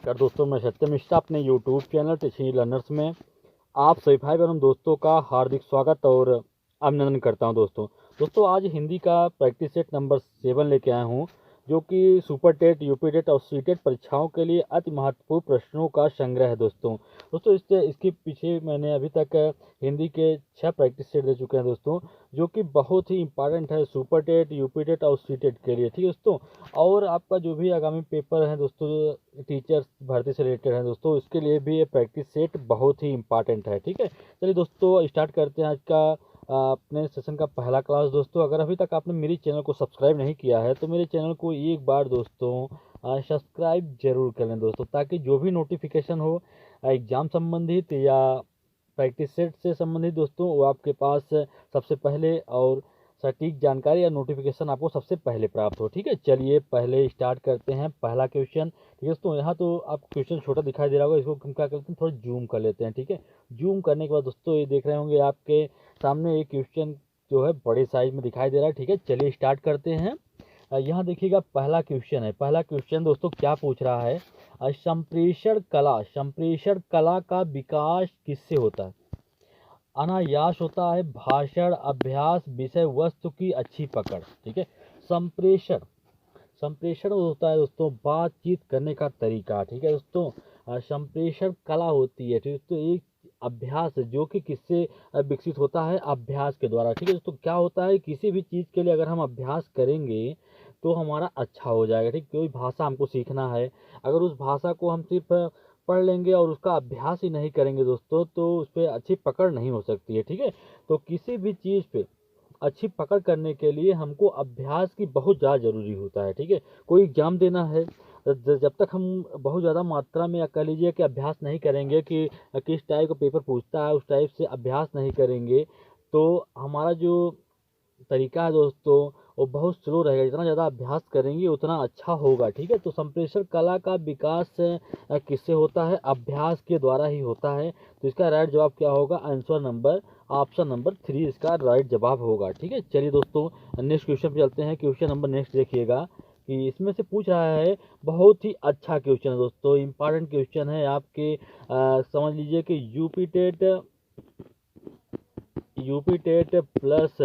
नमस्कार दोस्तों, मैं सत्यम मिश्रा अपने यूट्यूब चैनल टीचिंग लर्नर्स में आप सभी भाई बहन दोस्तों का हार्दिक स्वागत और अभिनंदन करता हूं। दोस्तों आज हिंदी का प्रैक्टिस सेट नंबर 7 लेके आया हूं, जो कि सुपर टेट, यूपी टेट और सी टेट परीक्षाओं के लिए अति महत्वपूर्ण प्रश्नों का संग्रह है। दोस्तों इसके पीछे मैंने अभी तक हिंदी के 6 प्रैक्टिस सेट दे चुके हैं दोस्तों, जो कि बहुत ही इंपॉर्टेंट है सुपर टेट, यूपी टेट और सी टेट के लिए। ठीक है दोस्तों, और आपका जो भी आगामी पेपर है दोस्तों, टीचर्स भर्ती से रिलेटेड है दोस्तों, इसके लिए भी ये प्रैक्टिस सेट बहुत ही इंपॉर्टेंट है। ठीक है, चलिए दोस्तों स्टार्ट करते हैं आज का अपने सेशन का पहला क्लास। दोस्तों अगर अभी तक आपने मेरे चैनल को सब्सक्राइब नहीं किया है तो मेरे चैनल को एक बार दोस्तों सब्सक्राइब जरूर कर लें दोस्तों, ताकि जो भी नोटिफिकेशन हो एग्ज़ाम संबंधित या प्रैक्टिस सेट से संबंधित दोस्तों, वो आपके पास सबसे पहले और सटीक जानकारी या नोटिफिकेशन आपको सबसे पहले प्राप्त हो। ठीक है, चलिए पहले स्टार्ट करते हैं पहला क्वेश्चन। ठीक है दोस्तों, यहाँ तो आपको क्वेश्चन छोटा दिखाई दे रहा होगा, इसको हम क्या करते हैं, थोड़ा जूम कर लेते हैं। ठीक है, जूम करने के बाद दोस्तों ये देख रहे होंगे आपके सामने एक क्वेश्चन जो है बड़े साइज में दिखाई दे रहा है। ठीक है, चलिए स्टार्ट करते हैं। यहाँ देखिएगा पहला क्वेश्चन है। पहला क्वेश्चन दोस्तों क्या पूछ रहा है, संप्रेषण कला का विकास किससे होता है? अनायास होता है, भाषण, अभ्यास, विषय वस्तु की अच्छी पकड़। ठीक है, संप्रेषण संप्रेषण होता है दोस्तों बातचीत करने का तरीका। ठीक है दोस्तों, संप्रेषण कला होती है। ठीक है दोस्तों, एक अभ्यास है जो कि किससे विकसित होता है? अभ्यास के द्वारा। ठीक है दोस्तों, क्या होता है, किसी भी चीज़ के लिए अगर हम अभ्यास करेंगे तो हमारा अच्छा हो जाएगा। ठीक, कोई भाषा हमको सीखना है, अगर उस भाषा को हम सिर्फ पढ़ लेंगे और उसका अभ्यास ही नहीं करेंगे दोस्तों, तो उस पर अच्छी पकड़ नहीं हो सकती है। ठीक है, तो किसी भी चीज़ पे अच्छी पकड़ करने के लिए हमको अभ्यास की बहुत ज़्यादा ज़रूरी होता है। ठीक है, कोई एग्ज़ाम देना है, जब तक हम बहुत ज़्यादा मात्रा में या कह लीजिए कि अभ्यास नहीं करेंगे कि किस टाइप का पेपर पूछता है, उस टाइप से अभ्यास नहीं करेंगे, तो हमारा जो तरीका है दोस्तों वो बहुत स्लो रहेगा। जितना ज़्यादा अभ्यास करेंगे उतना अच्छा होगा। ठीक है, तो संप्रेषण कला का विकास किससे होता है? अभ्यास के द्वारा ही होता है। तो इसका राइट जवाब क्या होगा? ऑप्शन नंबर 3 इसका राइट जवाब होगा। ठीक है, चलिए दोस्तों नेक्स्ट क्वेश्चन पे चलते हैं। क्वेश्चन नंबर नेक्स्ट देखिएगा कि इसमें से पूछ रहा है, बहुत ही अच्छा क्वेश्चन है दोस्तों, इंपॉर्टेंट क्वेश्चन है आपके। समझ लीजिए कि UP TET plus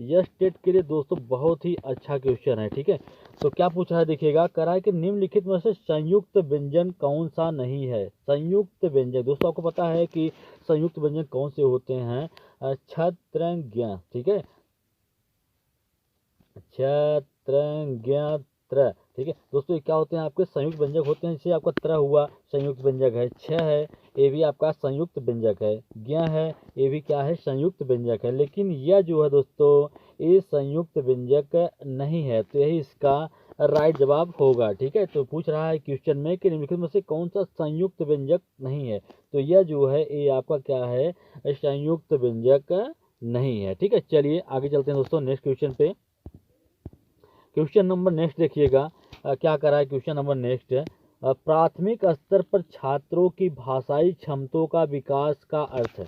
S TET के लिए दोस्तों बहुत ही अच्छा क्वेश्चन है। ठीक है, तो क्या पूछा है देखिएगा, करा है कि निम्नलिखित में से संयुक्त व्यंजन कौन सा नहीं है? संयुक्त व्यंजन दोस्तों आपको पता है कि संयुक्त व्यंजन कौन से होते हैं? छत्रज्ञ। ठीक है, छत्रज्ञ त्र। ठीक है दोस्तों, ये क्या होते हैं? आपके संयुक्त व्यंजक होते हैं। जैसे आपका त्र हुआ संयुक्त व्यंजक है, छ है ये भी आपका संयुक्त व्यंजक है, ज्ञ है ये भी क्या है? संयुक्त व्यंजक है। लेकिन यह जो है दोस्तों ये संयुक्त व्यंजक नहीं है, तो यही इसका राइट जवाब होगा। ठीक है, तो पूछ रहा है क्वेश्चन में कि निम्नलिखित में से कौन सा संयुक्त व्यंजक नहीं है, तो यह जो है ये आपका क्या है? संयुक्त व्यंजक नहीं है। ठीक है, चलिए आगे चलते हैं दोस्तों नेक्स्ट क्वेश्चन पे। क्वेश्चन नंबर नेक्स्ट देखिएगा, क्या करा है क्वेश्चन नंबर नेक्स्ट। प्राथमिक स्तर पर छात्रों की भाषाई क्षमताओं का विकास का अर्थ है।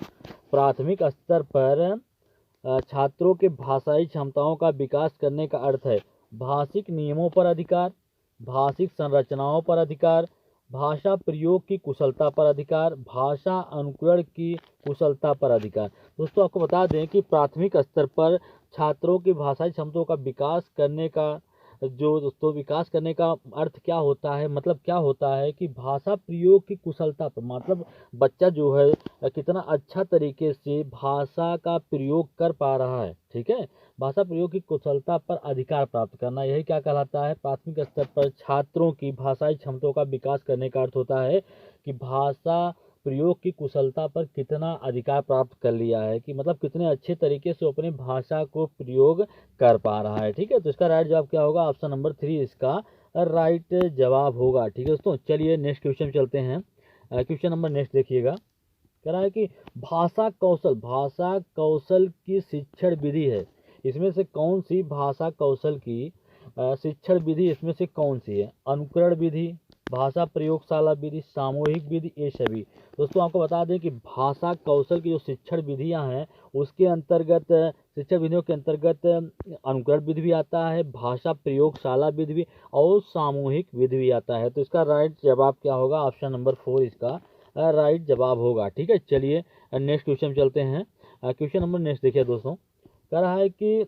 प्राथमिक स्तर पर छात्रों के भाषाई क्षमताओं का विकास करने का अर्थ है भाषिक नियमों पर अधिकार, भाषिक संरचनाओं पर अधिकार, भाषा प्रयोग की कुशलता पर अधिकार, भाषा अनुकरण की कुशलता पर अधिकार। दोस्तों आपको बता दें कि प्राथमिक स्तर पर छात्रों की भाषाई क्षमताओं का विकास करने का जो दोस्तों विकास करने का अर्थ क्या होता है, मतलब क्या होता है कि भाषा प्रयोग की कुशलता पर, मतलब बच्चा जो है कितना अच्छा तरीके से भाषा का प्रयोग कर पा रहा है। ठीक है, भाषा प्रयोग की कुशलता पर अधिकार प्राप्त करना, यही क्या कहलाता है? प्राथमिक स्तर पर छात्रों की भाषाई क्षमताओं का विकास करने का अर्थ होता है कि भाषा प्रयोग की कुशलता पर कितना अधिकार प्राप्त कर लिया है, कि मतलब कितने अच्छे तरीके से अपने भाषा को प्रयोग कर पा रहा है। ठीक है, तो इसका राइट जवाब क्या होगा? ऑप्शन नंबर 3 इसका राइट जवाब होगा। ठीक है दोस्तों, चलिए नेक्स्ट क्वेश्चन चलते हैं। क्वेश्चन नंबर नेक्स्ट देखिएगा, कह रहा है कि भाषा कौशल की शिक्षण विधि है, इसमें से कौन सी भाषा कौशल की शिक्षण विधि इसमें से कौन सी है? अनुकरण विधि, भाषा प्रयोगशाला विधि, सामूहिक विधि, ये सभी। दोस्तों आपको बता दें कि भाषा कौशल की जो शिक्षण विधियां हैं उसके अंतर्गत, शिक्षण विधियों के अंतर्गत अनुकरण विधि भी आता है, भाषा प्रयोगशाला विधि भी और सामूहिक विधि भी आता है। तो इसका राइट जवाब क्या होगा? ऑप्शन नंबर 4 इसका राइट जवाब होगा। ठीक है, चलिए नेक्स्ट क्वेश्चन चलते हैं। क्वेश्चन नंबर नेक्स्ट देखिए दोस्तों, कह रहा है कि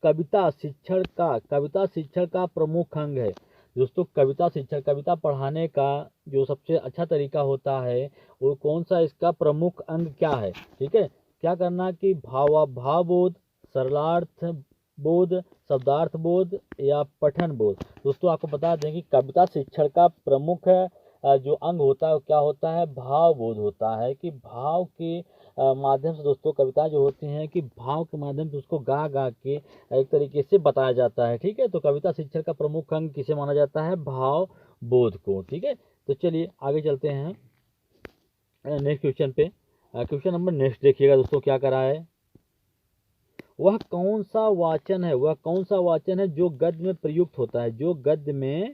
कविता शिक्षण का प्रमुख अंग है। दोस्तों कविता शिक्षण, कविता पढ़ाने का जो सबसे अच्छा तरीका होता है वो कौन सा, इसका प्रमुख अंग क्या है? ठीक है, क्या करना कि भावबोध, सरलार्थ बोध, शब्दार्थ बोध या पठन बोध। दोस्तों आपको बता दें कि कविता शिक्षण का प्रमुख जो अंग होता है वो क्या होता है? भाव बोध होता है, कि भाव के माध्यम से दोस्तों कविताएं जो होती हैं कि भाव के माध्यम से उसको गा गा के एक तरीके से बताया जाता है। ठीक है, तो कविता शिक्षण का प्रमुख अंग किसे माना जाता है? भाव बोध को। ठीक है, तो चलिए आगे चलते हैं नेक्स्ट क्वेश्चन पे। क्वेश्चन नंबर नेक्स्ट देखिएगा दोस्तों, क्या करा है? वह कौन सा वाचन है, वह कौन सा वाचन है जो गद्य में प्रयुक्त होता है, जो गद्य में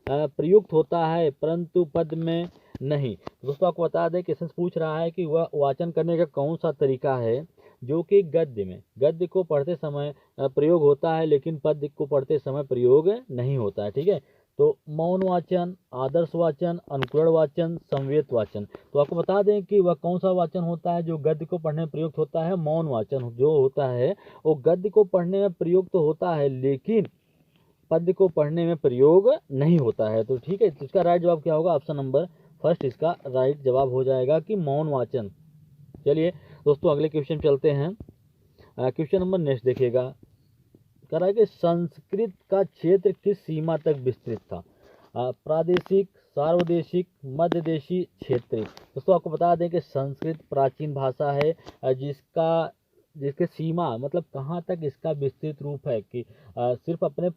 प्रयुक्त होता है परंतु पद में नहीं। दोस्तों आपको बता दें क्वेश्चन पूछ रहा है कि वह वाचन करने का कौन सा तरीका है जो कि गद्य को पढ़ते समय प्रयोग होता है लेकिन पद्य को पढ़ते समय प्रयोग नहीं होता है। ठीक है, तो मौन वाचन, आदर्श वाचन, अनुकरण वाचन, संवेद वाचन। तो आपको बता दें कि वह कौन सा वाचन होता है जो गद्य को पढ़ने में प्रयुक्त होता है? मौन वाचन जो होता है वो गद्य को पढ़ने में प्रयुक्त होता है लेकिन पद्य को पढ़ने में प्रयोग नहीं होता है। तो ठीक है, तो इसका राइट जवाब क्या होगा? ऑप्शन नंबर फर्स्ट इसका राइट जवाब हो जाएगा कि मौन वाचन। चलिए दोस्तों अगले क्वेश्चन चलते हैं। क्वेश्चन नंबर नेक्स्ट देखिएगा, कह रहा है कि संस्कृत का क्षेत्र किस सीमा तक विस्तृत था? प्रादेशिक, सार्वदेशिक, मध्यदेशी, क्षेत्रीय। दोस्तों आपको बता दें कि संस्कृत प्राचीन भाषा है जिसके सीमा मतलब कहाँ तक इसका विस्तृत रूप है कि सिर्फ अपने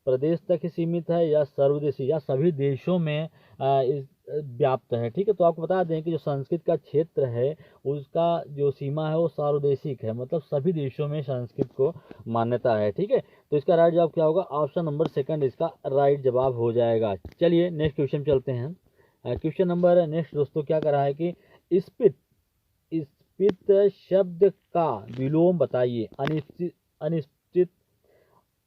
प्रदेश तक ही सीमित है या सर्वदेशी या सभी देशों में व्याप्त है। ठीक है, तो आपको बता दें कि जो संस्कृत का क्षेत्र है उसका जो सीमा है वो सार्वदेशिक है, मतलब सभी देशों में संस्कृत को मान्यता है। ठीक है, तो इसका राइट जवाब क्या होगा? ऑप्शन नंबर सेकंड इसका राइट जवाब हो जाएगा। चलिए नेक्स्ट क्वेश्चन चलते हैं। क्वेश्चन नंबर नेक्स्ट दोस्तों क्या कर रहा है कि स्पित स्पित शब्द का विलोम बताइए। अनिश्चित, अनिश्चित,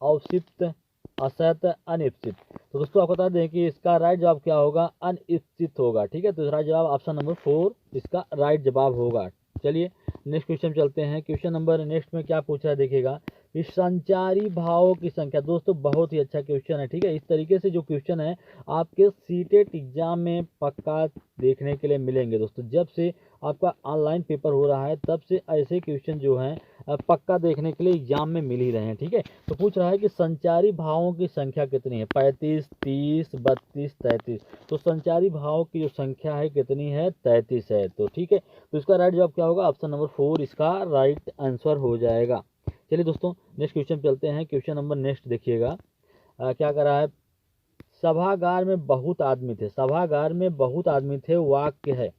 अवसित, असत, अनिश्चित। तो दोस्तों आपको बता दें कि इसका राइट जवाब क्या होगा? अनिश्चित होगा। ठीक है, तो इसका जवाब ऑप्शन नंबर 4 इसका राइट जवाब होगा। चलिए नेक्स्ट क्वेश्चन चलते हैं। क्वेश्चन नंबर नेक्स्ट में क्या पूछा है देखिएगा, कि संचारी भावों की संख्या। दोस्तों बहुत ही अच्छा क्वेश्चन है। ठीक है, इस तरीके से जो क्वेश्चन है आपके सीटेट एग्जाम में पक्का देखने के लिए मिलेंगे। दोस्तों जब से आपका ऑनलाइन पेपर हो रहा है तब से ऐसे क्वेश्चन जो हैं पक्का देखने के लिए एग्जाम में मिल ही रहे हैं। ठीक है, तो पूछ रहा है कि संचारी भावों की संख्या कितनी है? 35, 30, 32, 33। तो संचारी भाव की जो संख्या है कितनी है? 33 है। तो ठीक है, तो इसका राइट जवाब क्या होगा? ऑप्शन नंबर 4 इसका राइट आंसर हो जाएगा। चलिए दोस्तों नेक्स्ट क्वेश्चन चलते हैं। क्वेश्चन नंबर नेक्स्ट देखिएगा, क्या कर रहा है? सभागार में बहुत आदमी थे, सभागार में बहुत आदमी थे वाक्य है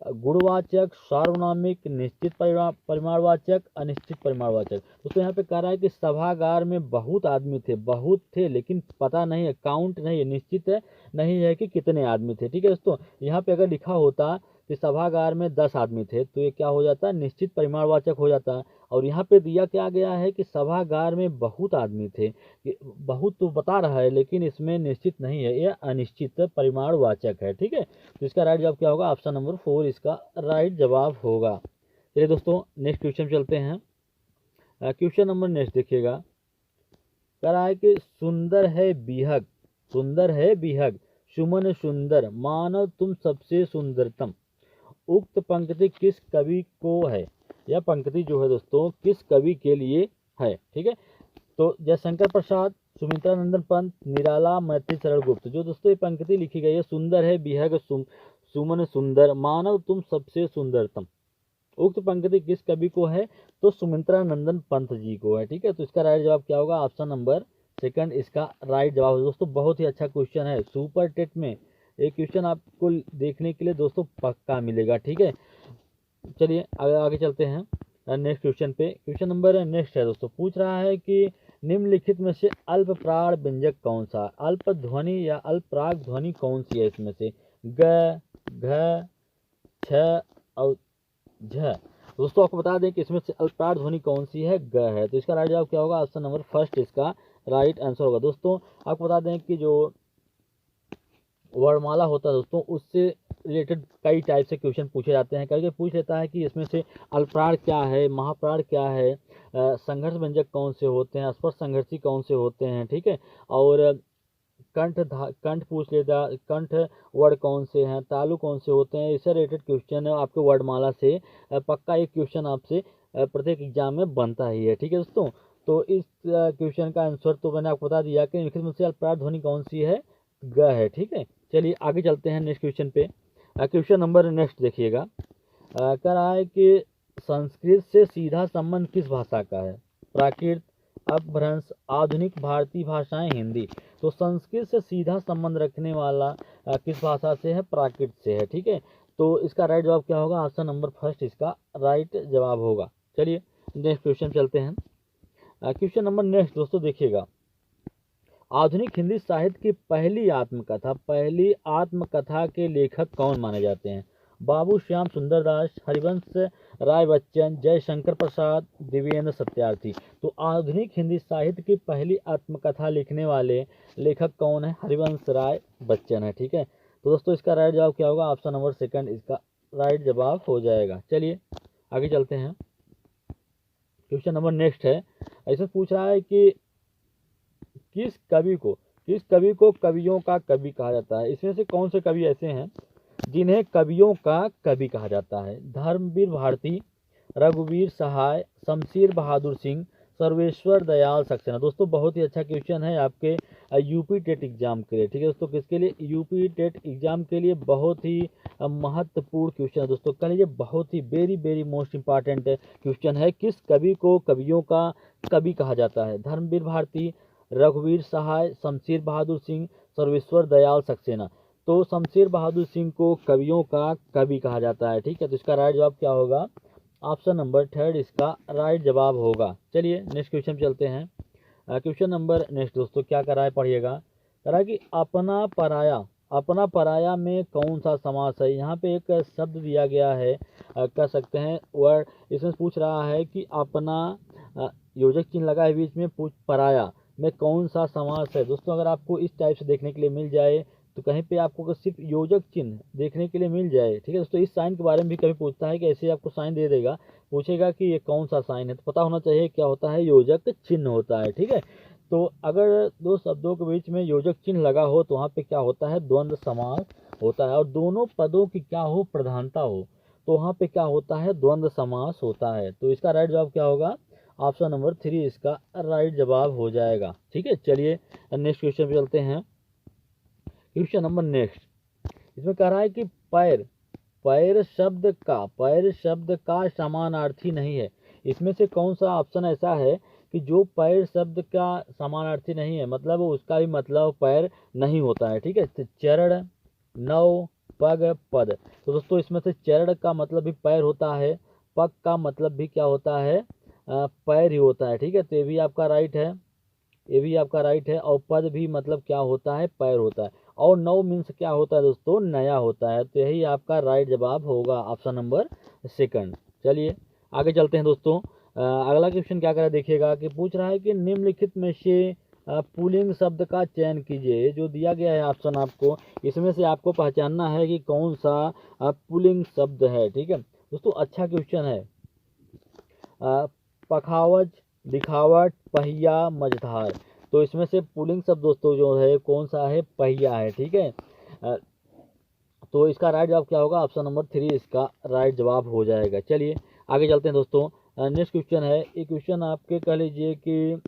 गुणवाचक, सार्वनामिक, निश्चित परिमाणवाचक, अनिश्चित परिमाणवाचक। दोस्तों यहाँ पे कह रहा है कि सभागार में बहुत आदमी थे, बहुत थे लेकिन पता नहीं है, काउंट नहीं है, निश्चित है नहीं है कि कितने आदमी थे। ठीक है दोस्तों, यहाँ पे अगर लिखा होता कि सभागार में 10 आदमी थे तो ये क्या हो जाता? निश्चित परिमाणवाचक हो जाता। और यहाँ पे दिया क्या गया है कि सभागार में बहुत आदमी थे, बहुत तो बता रहा है लेकिन इसमें निश्चित नहीं है, यह अनिश्चित परिमाणवाचक है। ठीक है, तो इसका राइट जवाब क्या होगा? ऑप्शन नंबर 4 इसका राइट जवाब होगा। चलिए दोस्तों नेक्स्ट क्वेश्चन चलते हैं। क्वेश्चन नंबर नेक्स्ट देखिएगा, कह रहा है कि सुंदर है बिहग, सुंदर है बिहग, सुमन सुंदर, मानव तुम सबसे सुंदरतम। उक्त पंक्ति किस कवि को है? यह पंक्ति जो है दोस्तों किस कवि के लिए है? ठीक है, तो जयशंकर प्रसाद, सुमित्रा नंदन पंत, निराला, मैत्री शरण गुप्त। जो दोस्तों ये पंक्ति लिखी गई है, सुंदर है बिहग सुमन सुंदर, मानव तुम सबसे सुंदरतम। उक्त पंक्ति किस कवि को है? तो सुमित्रा नंदन पंत जी को है। ठीक है, तो इसका राइट जवाब क्या होगा? ऑप्शन नंबर सेकंड इसका राइट जवाब है। दोस्तों बहुत ही अच्छा क्वेश्चन है, सुपर टेट में एक क्वेश्चन आपको देखने के लिए दोस्तों पक्का मिलेगा। ठीक है, चलिए आगे चलते हैं नेक्स्ट क्वेश्चन पे। क्वेश्चन नंबर नेक्स्ट है दोस्तों, पूछ रहा है कि निम्नलिखित में से अल्प प्राण व्यंजक कौन सा? अल्प ध्वनि या अल्प प्राग ध्वनि कौन सी है इसमें से? ग, घ, छ और झ। दोस्तों आपको बता दें कि इसमें से अल्प प्राण ध्वनि कौन सी है? ग है। तो इसका राइट जवाब क्या होगा? ऑप्शन नंबर फर्स्ट इसका राइट आंसर होगा। दोस्तों आपको बता दें कि जो वर्णमाला होता है दोस्तों, उससे रिलेटेड कई टाइप से क्वेश्चन पूछे जाते हैं। कभी पूछ लेता है कि इसमें से अल्पप्राण क्या है, महाप्राण क्या है, संघर्ष व्यंजक कौन से होते हैं, स्पर्श संघर्षी कौन से होते हैं, ठीक है। और कंठ पूछ लेता, कंठ वर्ड कौन से हैं, तालु कौन से होते हैं। इससे रिलेटेड क्वेश्चन आपके वर्णमाला से पक्का एक क्वेश्चन आपसे प्रत्येक एग्जाम में बनता ही है, ठीक है दोस्तों। तो इस क्वेश्चन का आंसर तो मैंने आपको बता दिया कि निम्नलिखित में से अल्पप्राण ध्वनि कौन सी है? ग है, ठीक है। चलिए आगे चलते हैं नेक्स्ट क्वेश्चन पे। क्वेश्चन नंबर नेक्स्ट देखिएगा। कह रहा है कि संस्कृत से सीधा संबंध किस भाषा का है? प्राकृत, अपभ्रंश, आधुनिक भारतीय भाषाएं, हिंदी। तो संस्कृत से सीधा संबंध रखने वाला किस भाषा से है? प्राकृत से है, ठीक है। तो इसका राइट जवाब क्या होगा? ऑप्शन नंबर फर्स्ट इसका राइट जवाब होगा। चलिए नेक्स्ट क्वेश्चन चलते हैं। क्वेश्चन नंबर नेक्स्ट दोस्तों देखिएगा। आधुनिक हिंदी साहित्य की पहली आत्मकथा के लेखक कौन माने जाते हैं? बाबू श्याम सुंदरदास, हरिवंश राय बच्चन, जयशंकर प्रसाद, देवेंद्र सत्यार्थी। तो आधुनिक हिंदी साहित्य की पहली आत्मकथा लिखने वाले लेखक कौन है? हरिवंश राय बच्चन है, ठीक है। तो दोस्तों इसका राइट जवाब क्या होगा? ऑप्शन नंबर सेकंड इसका राइट जवाब हो जाएगा। चलिए आगे चलते हैं। क्वेश्चन नंबर नेक्स्ट है। ऐसे पूछ रहा है कि किस कवि को कवियों का कवि कहा जाता है? इसमें से कौन से कवि ऐसे हैं जिन्हें कवियों का कवि कहा जाता है? धर्मवीर भारती, रघुवीर सहाय, शमशीर बहादुर सिंह, सर्वेश्वर दयाल सक्सेना। दोस्तों बहुत ही अच्छा क्वेश्चन है आपके यूपी टेट एग्जाम के लिए, ठीक है दोस्तों। किसके लिए? यूपी टेट एग्जाम के लिए बहुत ही महत्वपूर्ण क्वेश्चन है दोस्तों। कह लीजिए बहुत ही वेरी मोस्ट इंपॉर्टेंट क्वेश्चन है। किस कवि को कवियों का कवि कहा जाता है? धर्मवीर भारती, रघुवीर सहाय, शमशीर बहादुर सिंह, सर्वेश्वर दयाल सक्सेना। तो शमशीर बहादुर सिंह को कवियों का कवि कहा जाता है, ठीक है। तो इसका राइट जवाब क्या होगा? ऑप्शन नंबर थर्ड इसका राइट जवाब होगा। चलिए नेक्स्ट क्वेश्चन चलते हैं। क्वेश्चन नंबर नेक्स्ट दोस्तों क्या कर रहा है पढ़िएगा। कह रहा है कि अपना पराया में कौन सा समास है? यहाँ पे एक शब्द दिया गया है, कह सकते हैं वर्ड। इसमें पूछ रहा है कि अपना योजक चिन्ह लगा है बीच में, पराया में कौन सा समास है? दोस्तों अगर आपको इस टाइप से देखने के लिए मिल जाए तो कहीं पे आपको अगर सिर्फ योजक चिन्ह देखने के लिए मिल जाए, ठीक है दोस्तों। इस साइन के बारे में भी कभी पूछता है कि ऐसे आपको साइन दे देगा, पूछेगा कि ये कौन सा साइन है, तो पता होना चाहिए क्या होता है? योजक चिन्ह होता है, ठीक है। तो अगर दो शब्दों के बीच में योजक चिन्ह लगा हो तो वहाँ पे क्या होता है? द्वंद्व समास होता है। और दोनों पदों की क्या हो? प्रधानता हो, तो वहाँ पे क्या होता है? द्वंद्व समास होता है। तो इसका राइट जवाब क्या होगा? ऑप्शन नंबर थ्री इसका राइट जवाब हो जाएगा, ठीक है। चलिए नेक्स्ट क्वेश्चन पे चलते हैं। क्वेश्चन नंबर नेक्स्ट इसमें कह रहा है कि पैर शब्द का समानार्थी नहीं है। इसमें से कौन सा ऑप्शन ऐसा है कि जो पैर शब्द का समानार्थी नहीं है, मतलब उसका भी मतलब पैर नहीं होता है, ठीक है। तो चरण, नौ, पग, पद। तो दोस्तों इसमें से चरण का मतलब भी पैर होता है, पग का मतलब भी क्या होता है? पैर ही होता है, ठीक है। तो ये भी आपका राइट है, ये भी आपका राइट है। और पद भी मतलब क्या होता है? पैर होता है। और नौ मीन्स क्या होता है दोस्तों? नया होता है। तो यही आपका राइट जवाब होगा, ऑप्शन नंबर सेकंड। चलिए आगे चलते हैं दोस्तों। अगला क्वेश्चन क्या करा देखिएगा कि पूछ रहा है कि निम्नलिखित में से पुल्लिंग शब्द का चयन कीजिए। जो दिया गया है ऑप्शन आपको, इसमें से आपको पहचानना है कि कौन सा पुल्लिंग शब्द है, ठीक है दोस्तों। अच्छा क्वेश्चन है। पखावज, दिखावट, पहिया, मझधार। तो इसमें से पुल्लिंग शब्द दोस्तों जो है कौन सा है? पहिया है, ठीक है। तो इसका राइट जवाब क्या होगा? ऑप्शन नंबर थ्री इसका राइट जवाब हो जाएगा। चलिए आगे चलते हैं दोस्तों। नेक्स्ट क्वेश्चन है। ये क्वेश्चन आपके कह लीजिए कि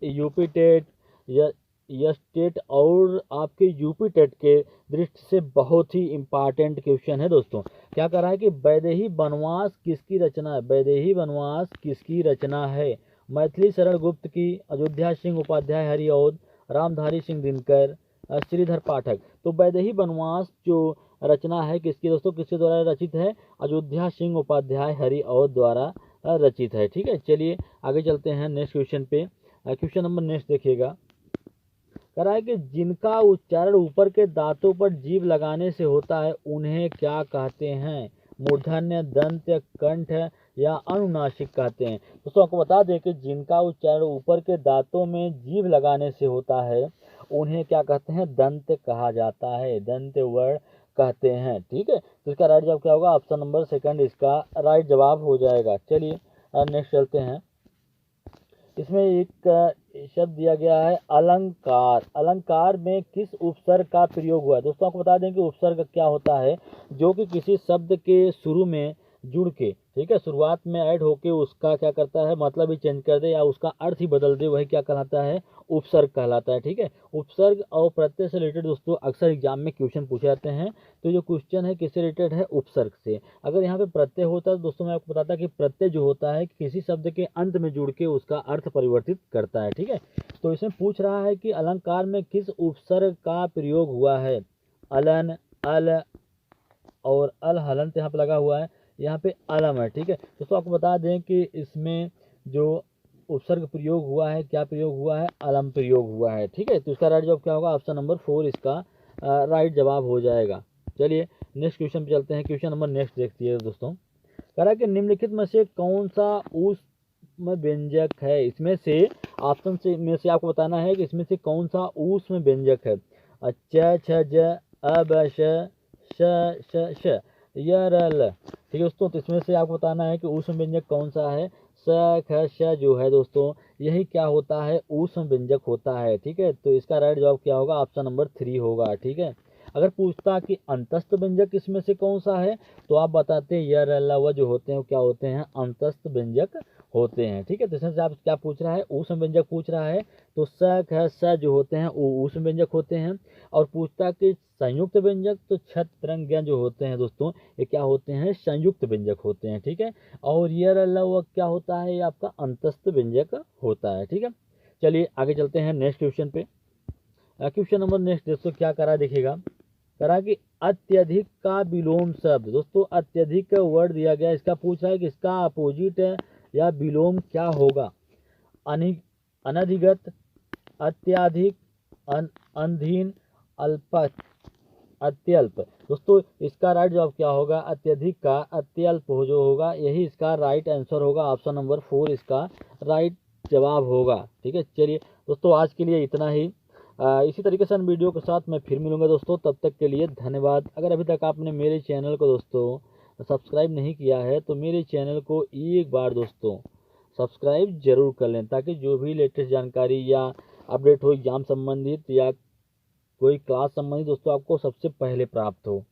यूपी टेट या यस टेट और आपके यूपी टेट के दृष्टि से बहुत ही इम्पॉर्टेंट क्वेश्चन है दोस्तों। क्या कह रहा है कि वैदेही वनवास किसकी रचना है? वैदेही वनवास किसकी रचना है? मैथिली शरण गुप्त की, अयोध्या सिंह उपाध्याय हरिऔध, रामधारी सिंह दिनकर, श्रीधर पाठक। तो वैदेही वनवास जो रचना है किसकी दोस्तों? किसके द्वारा रचित है? अयोध्या सिंह उपाध्याय हरिऔध द्वारा रचित है, ठीक है। चलिए आगे चलते हैं नेक्स्ट क्वेश्चन पे। क्वेश्चन नंबर नेक्स्ट देखिएगा, कह रहा है कि जिनका उच्चारण ऊपर के दांतों पर जीभ लगाने से होता है उन्हें क्या कहते हैं? मूर्धन्य, दंत, कंठ या अनुनासिक कहते हैं। दोस्तों आपको बता दें कि जिनका उच्चारण ऊपर के दांतों में जीभ लगाने से होता है उन्हें क्या कहते हैं? दंत कहा जाता है, दंत वर्ण कहते हैं। ठीक है, तो इसका राइट जवाब क्या होगा? ऑप्शन नंबर सेकंड इसका राइट जवाब हो जाएगा। चलिए नेक्स्ट चलते हैं। इसमें एक शब्द दिया गया है अलंकार। अलंकार में किस उपसर्ग का प्रयोग हुआ है? दोस्तों आपको बता दें कि उपसर्ग क्या होता है, जो कि किसी शब्द के शुरू में जुड़ के, ठीक है, शुरुआत में ऐड होके उसका क्या करता है, मतलब ही चेंज कर दे या उसका अर्थ ही बदल दे, वही क्या कहलाता है? उपसर्ग कहलाता है। ठीक है, उपसर्ग और प्रत्यय से रिलेटेड दोस्तों अक्सर एग्जाम में क्वेश्चन पूछे जाते हैं। तो जो क्वेश्चन है किससे रिलेटेड है? उपसर्ग से। अगर यहाँ पे प्रत्यय होता है तो दोस्तों मैं आपको बताता कि प्रत्यय जो होता है किसी शब्द के अंत में जुड़ के उसका अर्थ परिवर्तित करता है। ठीक है, तो इसमें पूछ रहा है कि अलंकार में किस उपसर्ग का प्रयोग हुआ है? अलन, अल और अल हलंत यहाँ पे लगा हुआ है, यहाँ पे अलम है। ठीक है, दोस्तों आपको बता दें कि इसमें जो उपसर्ग प्रयोग हुआ है, क्या प्रयोग हुआ है? अलम प्रयोग हुआ है। ठीक है, तो इसका राइट जवाब क्या होगा? ऑप्शन नंबर 4 इसका राइट जवाब हो जाएगा। चलिए नेक्स्ट क्वेश्चन पे चलते हैं। क्वेश्चन नंबर नेक्स्ट देखती है दोस्तों, कह रहा है कि निम्नलिखित में से कौन सा ऊष्म व्यंजक है? इसमें से ऑप्शन से में से आपको बताना है कि इसमें से कौन सा ऊष्म व्यंजक है? च, छ, ज, अ, ब, श, श, य, र, ल। ठीक है दोस्तों, तो इसमें से आपको बताना है कि ऊष्म व्यंजक कौन सा है? स, ख, श जो है दोस्तों, यही क्या होता है? ऊष्म व्यंजक होता है। ठीक है, तो इसका राइट जवाब क्या होगा? ऑप्शन नंबर 3 होगा। ठीक है, अगर पूछता कि अंतस्थ व्यंजक इसमें से कौन सा है, तो आप बताते य, र, ल, व जो होते हैं क्या होते हैं? अंतस्थ व्यंजक होते हैं। ठीक है, तो इसमें से आप क्या पूछ रहा है? ऊष्म व्यंजक पूछ रहा है, तो स, ख, स जो होते हैं वो ऊष्म व्यंजक होते हैं। और पूछता कि संयुक्त व्यंजक, तो छत, तरंग, ज्ञ जो होते हैं दोस्तों, ये क्या होते हैं? संयुक्त व्यंजक होते हैं। ठीक है, और य, र, ल, व क्या होता है? ये आपका अंतस्थ व्यंजक होता है। ठीक है, चलिए आगे चलते हैं नेक्स्ट क्वेश्चन पे। क्वेश्चन नंबर नेक्स्ट दोस्तों क्या करा देखिएगा, करा कि अत्यधिक का विलोम शब्द। दोस्तों अत्यधिक का वर्ड दिया गया, इसका पूछ रहा है कि इसका अपोजिट या विलोम क्या होगा? अनधिगत, अत्याधिक, अनधीन, अल्प, अत्यल्प। दोस्तों इसका राइट जवाब क्या होगा? अत्यधिक का अत्यल्प हो जो होगा, यही इसका राइट आंसर होगा। ऑप्शन नंबर 4 इसका राइट जवाब होगा। ठीक है, चलिए दोस्तों आज के लिए इतना ही। इसी तरीके से वीडियो के साथ मैं फिर मिलूंगा दोस्तों, तब तक के लिए धन्यवाद। अगर अभी तक आपने मेरे चैनल को दोस्तों सब्सक्राइब नहीं किया है तो मेरे चैनल को एक बार दोस्तों सब्सक्राइब जरूर कर लें, ताकि जो भी लेटेस्ट जानकारी या अपडेट हो एग्जाम संबंधित या कोई क्लास संबंधित दोस्तों आपको सबसे पहले प्राप्त हो।